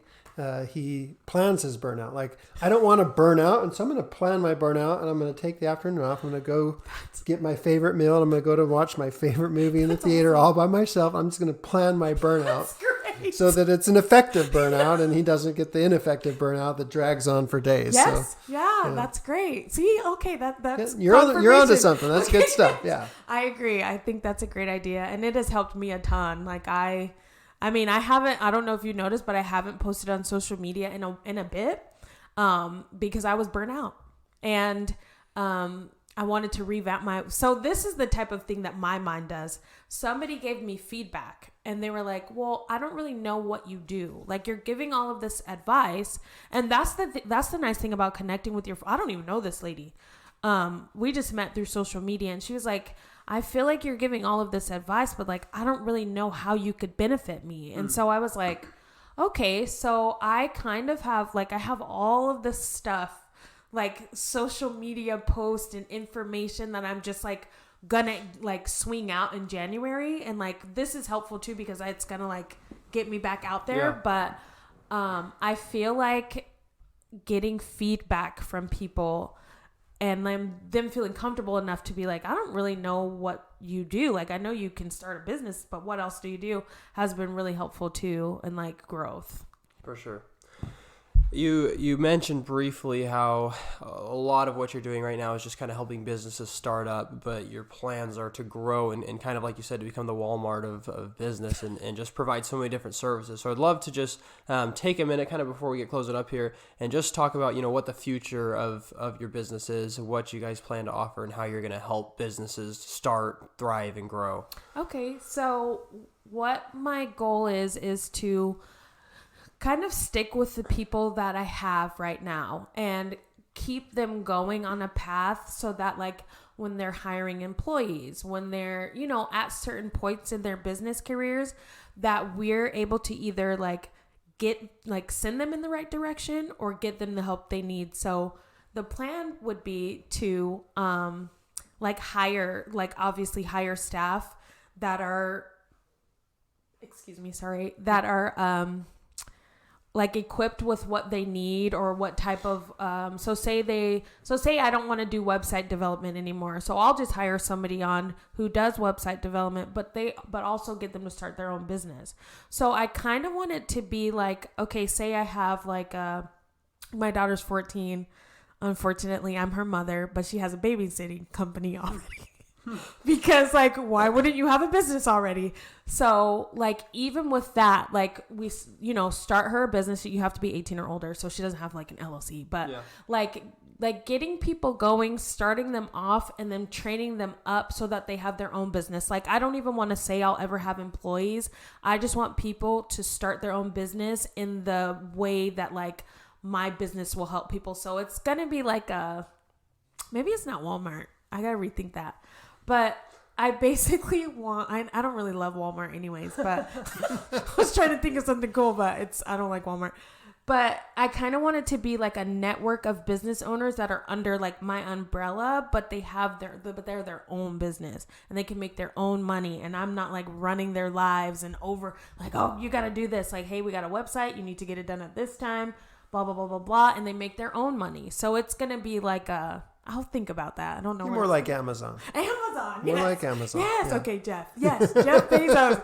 Speaker 5: he plans his burnout. Like, I don't want to burn out, and so I'm going to plan my burnout, and I'm going to take the afternoon off. I'm going to go get my favorite meal, and I'm going to go to watch my favorite movie in the theater all by myself. I'm just going to plan my burnout so that it's an effective burnout, and he doesn't get the ineffective burnout that drags on for days.
Speaker 4: Yes,
Speaker 5: so,
Speaker 4: yeah, that's great. See, okay, that's
Speaker 5: you're onto something. That's good stuff. Yeah,
Speaker 4: I agree. I think that's a great idea, and it has helped me a ton. Like I don't know if you noticed, but I haven't posted on social media in a bit, because I was burnt out, and I wanted to revamp so this is the type of thing that my mind does. Somebody gave me feedback and they were like, well, I don't really know what you do. Like, you're giving all of this advice. And that's the nice thing about connecting with I don't even know this lady. We just met through social media, and she was like, I feel like you're giving all of this advice, but like, I don't really know how you could benefit me. And so I was like, okay, so I kind of have I have all of this stuff, like social media posts and information that I'm just like gonna like swing out in January. And like, this is helpful too, because it's gonna like get me back out there. Yeah. But I feel like getting feedback from people and them feeling comfortable enough to be like, I don't really know what you do. Like, I know you can start a business, but what else do you do, has been really helpful too, and like growth.
Speaker 3: For sure. You mentioned briefly how a lot of what you're doing right now is just kind of helping businesses start up, but your plans are to grow and kind of, like you said, to become the Walmart of business and just provide so many different services. So I'd love to just take a minute kind of before we get closing up here and just talk about, what the future of your business is, what you guys plan to offer, and how you're going to help businesses start, thrive, and grow.
Speaker 4: Okay, so what my goal is to kind of stick with the people that I have right now and keep them going on a path so that like when they're hiring employees, when they're, you know, at certain points in their business careers, that we're able to either like send them in the right direction or get them the help they need. So the plan would be to hire staff that are like equipped with what they need or what type of so say I don't want to do website development anymore, so I'll just hire somebody on who does website development, but also get them to start their own business. So I kind of want it to be like, okay, say I have like my daughter's 14. Unfortunately, I'm her mother, but she has a babysitting company already. Because like, why wouldn't you have a business already? So like, even with that, like we, you know, start her a business, you have to be 18 or older. So she doesn't have like an LLC, but like getting people going, starting them off and then training them up so that they have their own business. Like, I don't even want to say I'll ever have employees. I just want people to start their own business in the way that like my business will help people. So it's going to be like maybe it's not Walmart. I got to rethink that. But I basically want, I don't really love Walmart anyways, but I was trying to think of something cool, but I don't like Walmart. But I kind of want it to be like a network of business owners that are under like my umbrella, but they have they're their own business and they can make their own money. And I'm not like running their lives and over like, oh, you got to do this. Like, hey, we got a website. You need to get it done at this time, blah, blah, blah, blah, blah. And they make their own money. So it's going to be like I'll think about that. I don't know.
Speaker 5: You're more like Amazon.
Speaker 4: Amazon.
Speaker 5: More
Speaker 4: yes.
Speaker 5: like Amazon.
Speaker 4: Yes.
Speaker 5: Yeah.
Speaker 4: Okay, Jeff. Yes. Jeff Bezos.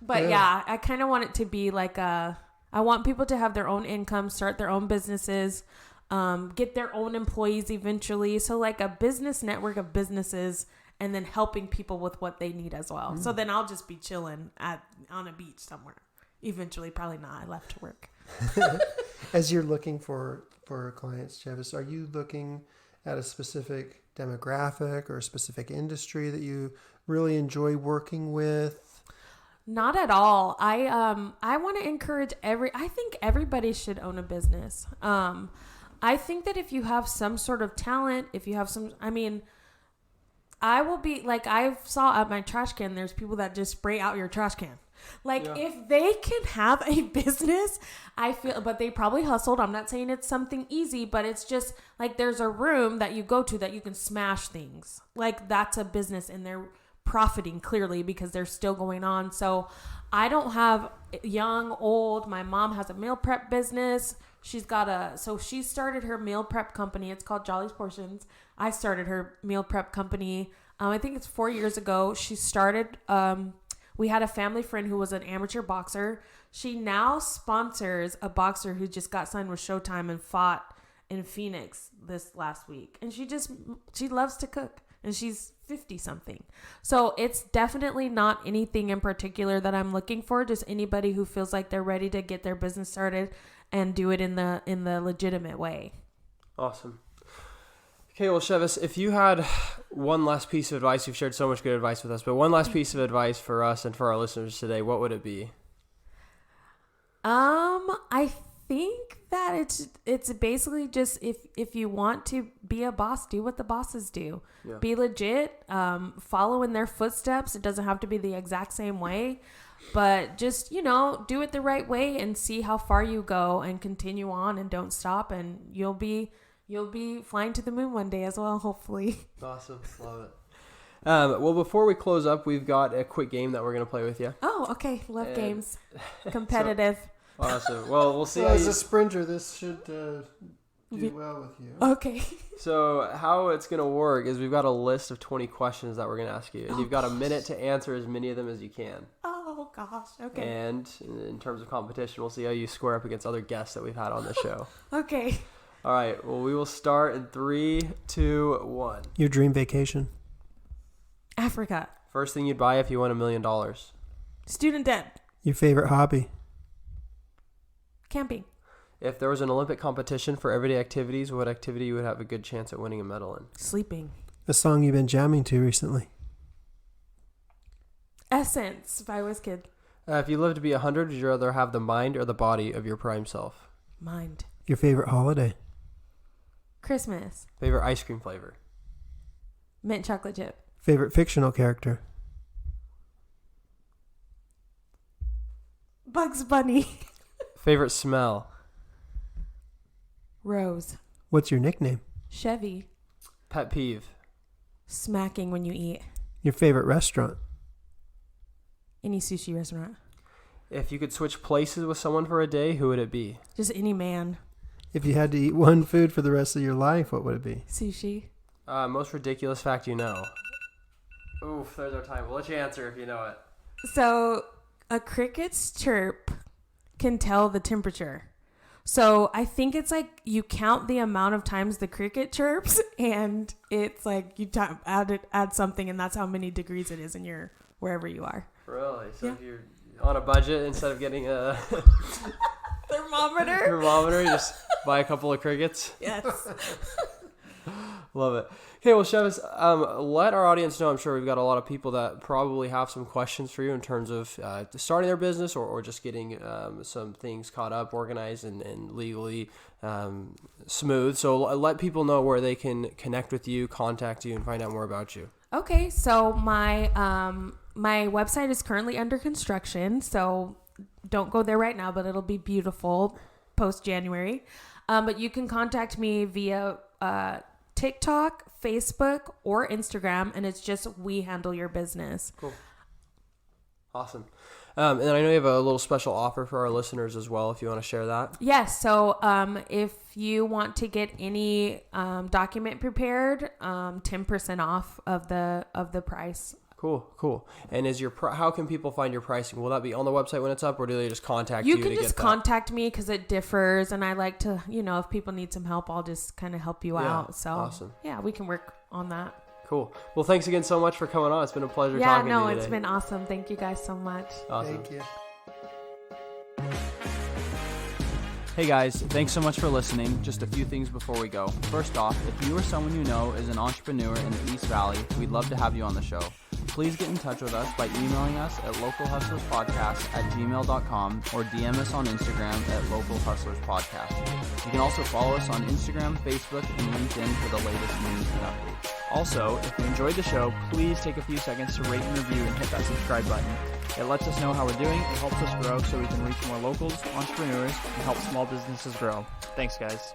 Speaker 4: But yeah, I kind of want it to be like I want people to have their own income, start their own businesses, get their own employees eventually. So like a business network of businesses and then helping people with what they need as well. So then I'll just be chilling on a beach somewhere. Eventually, probably not. I left to work.
Speaker 5: As you're looking for clients, Chevis, are you looking at a specific demographic or a specific industry that you really enjoy working with?
Speaker 4: Not at all. I want to encourage I think everybody should own a business. I think that if you have some sort of talent, if you have I will be like, I saw at my trash can, there's people that just spray out your trash can. Like if they can have a business, I feel, but they probably hustled. I'm not saying it's something easy, but it's just like, there's a room that you go to that you can smash things. Like that's a business and they're profiting clearly because they're still going on. So I don't have young, old. My mom has a meal prep business. She started her meal prep company. It's called Jolly's Portions. I started her meal prep company. I think it's 4 years ago. She started, we had a family friend who was an amateur boxer. She now sponsors a boxer who just got signed with Showtime and fought in Phoenix this last week. And she loves to cook. And she's 50 something. So it's definitely not anything in particular that I'm looking for. Just anybody who feels like they're ready to get their business started and do it in the legitimate way.
Speaker 3: Awesome. Okay, well, Chevis, if you had one last piece of advice, you've shared so much good advice with us, but one last piece of advice for us and for our listeners today, what would it be?
Speaker 4: I think that it's basically just if you want to be a boss, do what the bosses do. Yeah. Be legit, follow in their footsteps. It doesn't have to be the exact same way, but just, do it the right way and see how far you go and continue on and don't stop, and you'll be flying to the moon one day as well, hopefully.
Speaker 3: Awesome. Love it. Well, before we close up, we've got a quick game that we're going to play with you.
Speaker 4: Oh, okay. Love games. Competitive.
Speaker 3: Awesome. Well, we'll see.
Speaker 5: As a sprinter, this should do well with you.
Speaker 4: Okay.
Speaker 3: So how it's going to work is we've got a list of 20 questions that we're going to ask you. And you've got a minute to answer as many of them as you can.
Speaker 4: Oh, gosh. Okay.
Speaker 3: And in terms of competition, we'll see how you square up against other guests that we've had on the show.
Speaker 4: Okay.
Speaker 3: All right. Well, we will start in 3, 2, 1.
Speaker 5: Your dream vacation?
Speaker 4: Africa.
Speaker 3: First thing you'd buy if you won $1 million?
Speaker 4: Student debt.
Speaker 5: Your favorite hobby?
Speaker 4: Camping.
Speaker 3: If there was an Olympic competition for everyday activities, what activity you would have a good chance at winning a medal in?
Speaker 4: Sleeping.
Speaker 5: A song you've been jamming to recently?
Speaker 4: Essence by WizKid.
Speaker 3: If you live to be 100, would you rather have the mind or the body of your prime self?
Speaker 4: Mind.
Speaker 5: Your favorite holiday?
Speaker 4: Christmas.
Speaker 3: Favorite ice cream flavor?
Speaker 4: Mint chocolate chip.
Speaker 5: Favorite fictional character?
Speaker 4: Bugs Bunny.
Speaker 3: Favorite smell?
Speaker 4: Rose.
Speaker 5: What's your nickname?
Speaker 4: Chevy.
Speaker 3: Pet peeve?
Speaker 4: Smacking when you eat.
Speaker 5: Your favorite restaurant?
Speaker 4: Any sushi restaurant.
Speaker 3: If you could switch places with someone for a day, who would it be?
Speaker 4: Just any man.
Speaker 5: If you had to eat one food for the rest of your life, what would it be?
Speaker 4: Sushi.
Speaker 3: Most ridiculous fact you know? Oof, there's our time. We'll let you answer if you know it.
Speaker 4: So a cricket's chirp can tell the temperature. So I think it's like you count the amount of times the cricket chirps, and it's like you add something, and that's how many degrees it is in your wherever you are.
Speaker 3: Really? So
Speaker 4: Yeah.
Speaker 3: if you're on a budget, instead of getting a
Speaker 4: Thermometer?
Speaker 3: thermometer, you just buy a couple of crickets?
Speaker 4: Yes.
Speaker 3: Love it. Okay, well, Chevis, let our audience know. I'm sure we've got a lot of people that probably have some questions for you in terms of starting their business or just getting some things caught up, organized, and legally smooth. So let people know where they can connect with you, contact you, and find out more about you.
Speaker 4: Okay, so my website is currently under construction, so don't go there right now, but it'll be beautiful post-January. But you can contact me via TikTok, Facebook, or Instagram, and it's just We Handle Your Business.
Speaker 3: Cool. Awesome. And I know you have a little special offer for our listeners as well, if you want to share that.
Speaker 4: Yes, so if you want to get any document prepared, 10% off of the price.
Speaker 3: Cool. And is how can people find your pricing? Will that be on the website when it's up, or do they just contact you
Speaker 4: You
Speaker 3: to
Speaker 4: can
Speaker 3: get
Speaker 4: just
Speaker 3: that?
Speaker 4: contact me because it differs, and I like to, if people need some help, I'll just kind of help you out. So
Speaker 3: awesome.
Speaker 4: Yeah, we can work on that.
Speaker 3: Cool. Well, thanks again so much for coming on. It's been a pleasure talking to you today.
Speaker 4: It's been awesome. Thank you guys so much.
Speaker 3: Awesome.
Speaker 5: Thank you.
Speaker 1: Hey guys, thanks so much for listening. Just a few things before we go. First off, if you or someone you know is an entrepreneur in the East Valley, we'd love to have you on the show. Please get in touch with us by emailing us at localhustlerspodcast@gmail.com or DM us on Instagram at localhustlerspodcast. You can also follow us on Instagram, Facebook, and LinkedIn for the latest news and updates. Also, if you enjoyed the show, please take a few seconds to rate and review and hit that subscribe button. It lets us know how we're doing, it helps us grow so we can reach more locals, entrepreneurs, and help small businesses grow. Thanks, guys.